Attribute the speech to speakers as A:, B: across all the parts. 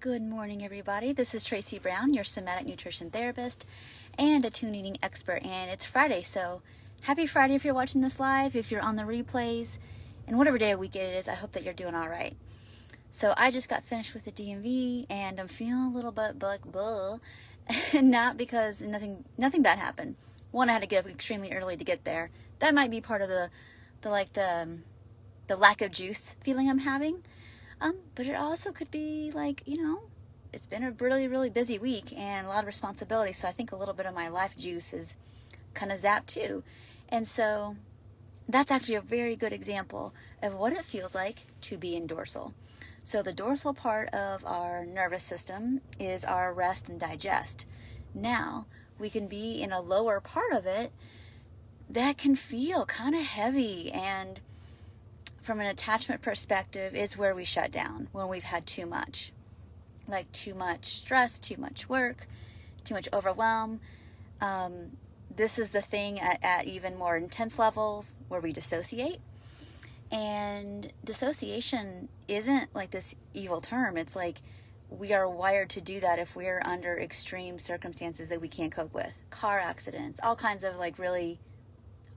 A: Good morning, everybody. This is Tracy Brown, your somatic nutrition therapist and a tune eating expert. And it's Friday, so happy Friday if you're watching this live, if you're on the replays, and whatever day of week it is, I hope that you're doing all right. So I just got finished with the DMV, and I'm feeling a little bit like blah, and not because nothing bad happened. One, I had to get up extremely early to get there. That might be part of the lack of juice feeling I'm having. But it also could be like, it's been a really, really busy week and a lot of responsibility. So I think a little bit of my life juice is kind of zapped too. And so that's actually a very good example of what it feels like to be in dorsal. So the dorsal part of our nervous system is our rest and digest. Now we can be in a lower part of it that can feel kind of heavy, and from an attachment perspective, is where we shut down when we've had too much. Like too much stress, too much work, too much overwhelm. This is the thing at even more intense levels where we dissociate. And dissociation isn't like this evil term. It's like we are wired to do that if we're under extreme circumstances that we can't cope with. Car accidents, all kinds of like really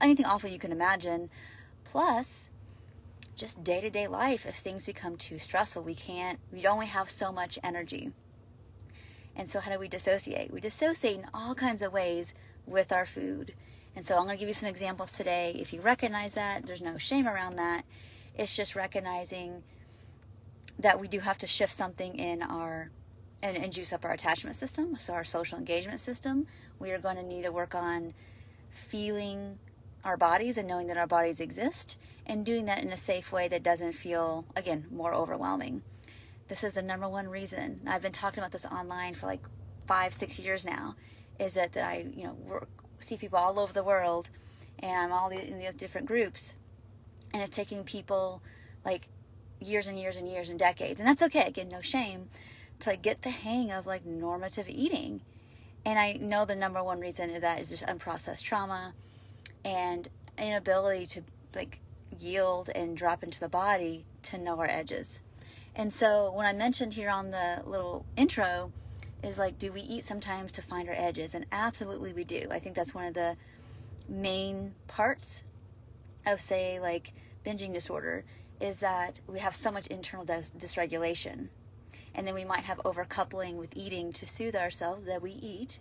A: anything awful you can imagine. Plus, just day-to-day life, if things become too stressful, we only have so much energy. And so how do we dissociate? We dissociate in all kinds of ways with our food. And so I'm going to give you some examples today. If you recognize that, there's no shame around that. It's just recognizing that we do have to shift something in and juice up our attachment system, so our social engagement system. We are going to need to work on feeling our bodies and knowing that our bodies exist, and doing that in a safe way that doesn't feel, again, more overwhelming. This is the number one reason. I've been talking about this online for like 5-6 years now, is that I see people all over the world, and I'm in these different groups, and it's taking people like years and years and years and decades, and that's okay, again, no shame, to like get the hang of like normative eating. And I know the number one reason of that is just unprocessed trauma and inability to like yield and drop into the body to know our edges. And so when I mentioned here on the little intro is like, do we eat sometimes to find our edges? And absolutely we do. I think that's one of the main parts of, say, like binging disorder, is that we have so much internal dysregulation. And then we might have overcoupling with eating to soothe ourselves, that we eat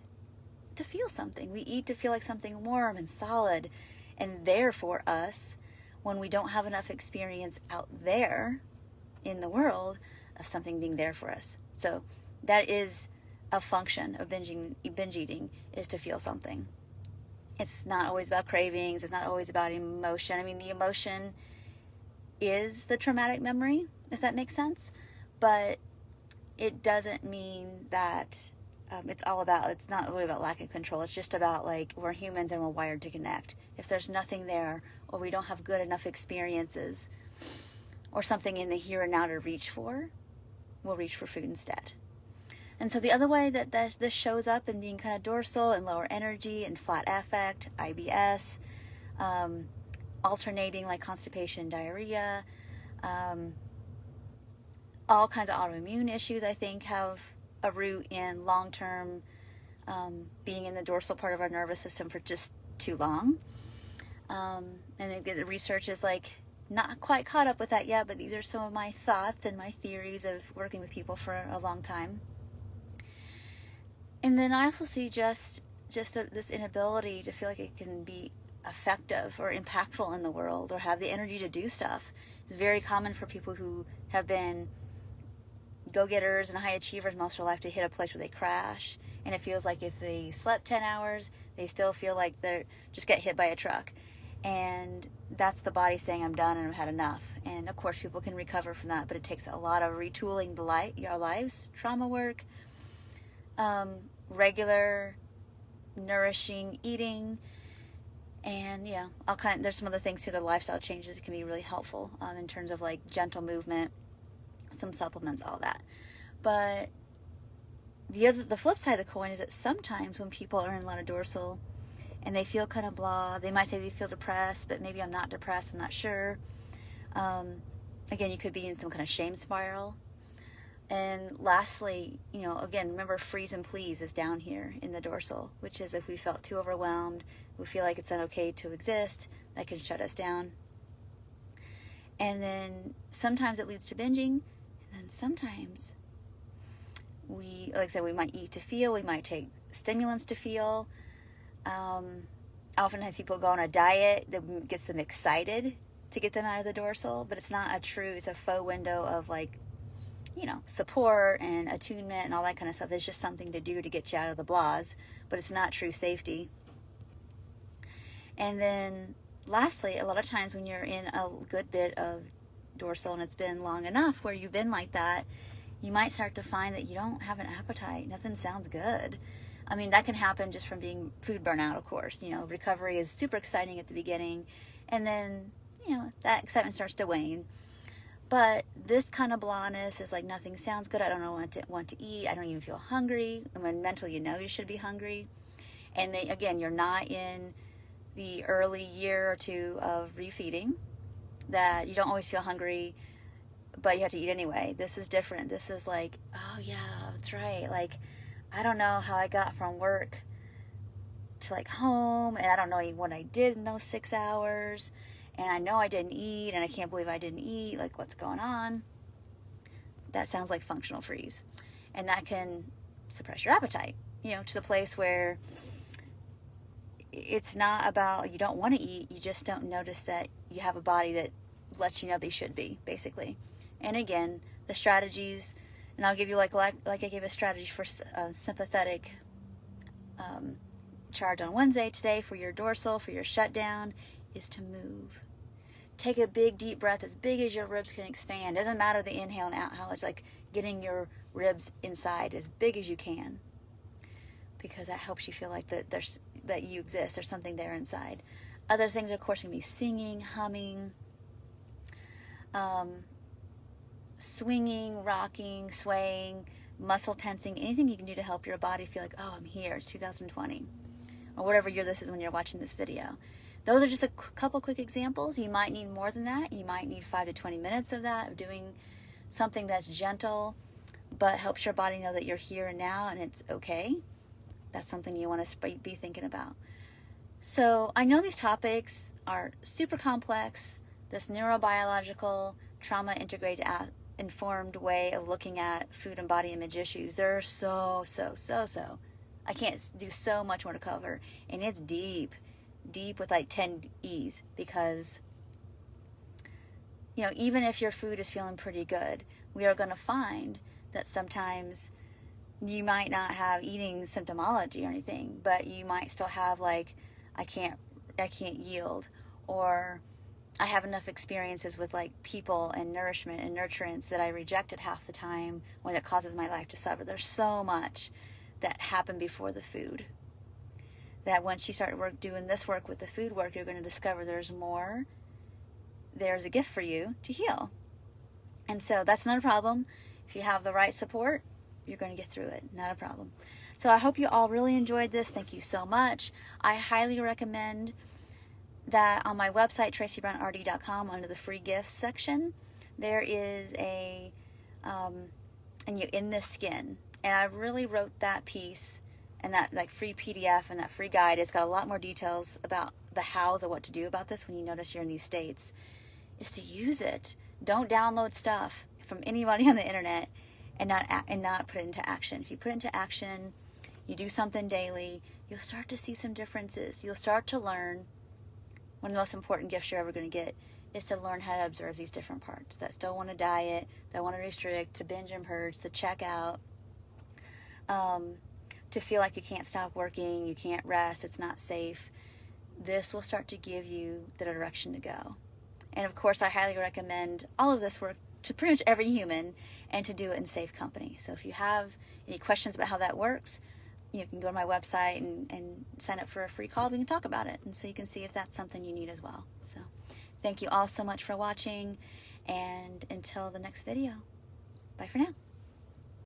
A: to feel something. We eat to feel like something warm and solid and there for us, when we don't have enough experience out there in the world of something being there for us. So that is a function of binge eating, is to feel something. It's not always about cravings. It's not always about emotion. I mean, the emotion is the traumatic memory, if that makes sense. But it doesn't mean that it's not really about lack of control. It's just about like, we're humans and we're wired to connect. If there's nothing there, or we don't have good enough experiences or something in the here and now to reach for, we'll reach for food instead. And so the other way that this shows up in being kind of dorsal and lower energy and flat affect, IBS, alternating like constipation, diarrhea, all kinds of autoimmune issues, I think, have a root in long-term being in the dorsal part of our nervous system for just too long. And the research is like not quite caught up with that yet, but these are some of my thoughts and my theories of working with people for a long time. And then I also see just this inability to feel like it can be effective or impactful in the world, or have the energy to do stuff. It's very common for people who have been go-getters and high achievers most of their life to hit a place where they crash. And it feels like if they slept 10 hours, they still feel like they're just get hit by a truck. And that's the body saying, I'm done and I've had enough. And of course, people can recover from that, but it takes a lot of retooling our lives, trauma work, regular nourishing eating, and there's some other things too, the lifestyle changes that can be really helpful in terms of like gentle movement, some supplements, all that. But the flip side of the coin is that sometimes when people are in a lot of dorsal and they feel kind of blah, they might say they feel depressed, but maybe I'm not depressed, I'm not sure. Again, you could be in some kind of shame spiral. And lastly, again, remember freeze and please is down here in the dorsal, which is if we felt too overwhelmed, we feel like it's not okay to exist, that can shut us down. And then sometimes it leads to binging, and then sometimes like I said, we might eat to feel, we might take stimulants to feel. Oftentimes people go on a diet that gets them excited to get them out of the dorsal, but it's not it's a faux window of support and attunement and all that kind of stuff. It's just something to do to get you out of the blahs, but it's not true safety. And then lastly, a lot of times when you're in a good bit of dorsal and it's been long enough where you've been like that, you might start to find that you don't have an appetite. Nothing sounds good. I mean, that can happen just from being food burnout, of course. Recovery is super exciting at the beginning, and then, that excitement starts to wane. But this kind of blahness is like nothing sounds good. I don't know want to eat. I don't even feel hungry. And when mentally you should be hungry. And then, again, you're not in the early year or two of refeeding, that you don't always feel hungry, but you have to eat anyway. This is different. This is like, oh yeah, that's right. Like, I don't know how I got from work to home, and I don't know what I did in those 6 hours. And I know I didn't eat, and I can't believe I didn't eat. Like, what's going on? That sounds like functional freeze. And that can suppress your appetite, to the place where it's not about you don't want to eat, you just don't notice that you have a body that lets you know they should be, basically. And again, the strategies, and I'll give you like I gave a strategy for sympathetic charge on Wednesday today for your dorsal, for your shutdown, is to move. Take a big deep breath as big as your ribs can expand. Doesn't matter the inhale and exhale. It's like getting your ribs inside as big as you can, because that helps you feel like that you exist. There's something there inside. Other things, of course, can be singing, humming, swinging, rocking, swaying, muscle tensing, anything you can do to help your body feel like, oh, I'm here. It's 2020, or whatever year this is when you're watching this video. Those are just a couple quick examples. You might need more than that. You might need 5 to 20 minutes of that, of doing something that's gentle, but helps your body know that you're here and now and it's okay. That's something you want to be thinking about. So I know these topics are super complex. This neurobiological, trauma-integrated, informed way of looking at food and body image issues, they're so. I can't do so much more to cover. And it's deep with like 10 E's, because even if your food is feeling pretty good, we are going to find that sometimes you might not have eating symptomology or anything, but you might still have like, I can't yield, or I have enough experiences with like people and nourishment and nurturance that I rejected half the time when it causes my life to suffer. There's so much that happened before the food, that once you start doing this work with the food work, you're going to discover there's more. There's a gift for you to heal. And so that's not a problem. If you have the right support, you're going to get through it. Not a problem. So I hope you all really enjoyed this. Thank you so much. I highly recommend that on my website, tracybrownrd.com, under the free gifts section, there is a in this skin. And I really wrote that piece and that like free PDF and that free guide. It's got a lot more details about the hows of what to do about this when you notice you're in these states, is to use it. Don't download stuff from anybody on the internet and not put it into action. If you put it into action, you do something daily, you'll start to see some differences. You'll start to learn. One of the most important gifts you're ever going to get is to learn how to observe these different parts that still want to diet, that want to restrict, to binge and purge, to check out, to feel like you can't stop working, you can't rest, it's not safe. This will start to give you the direction to go. And of course, I highly recommend all of this work to pretty much every human, and to do it in safe company. So if you have any questions about how that works, you can go to my website and sign up for a free call. We can talk about it, and so you can see if that's something you need as well. So thank you all so much for watching, and until the next video, bye for now.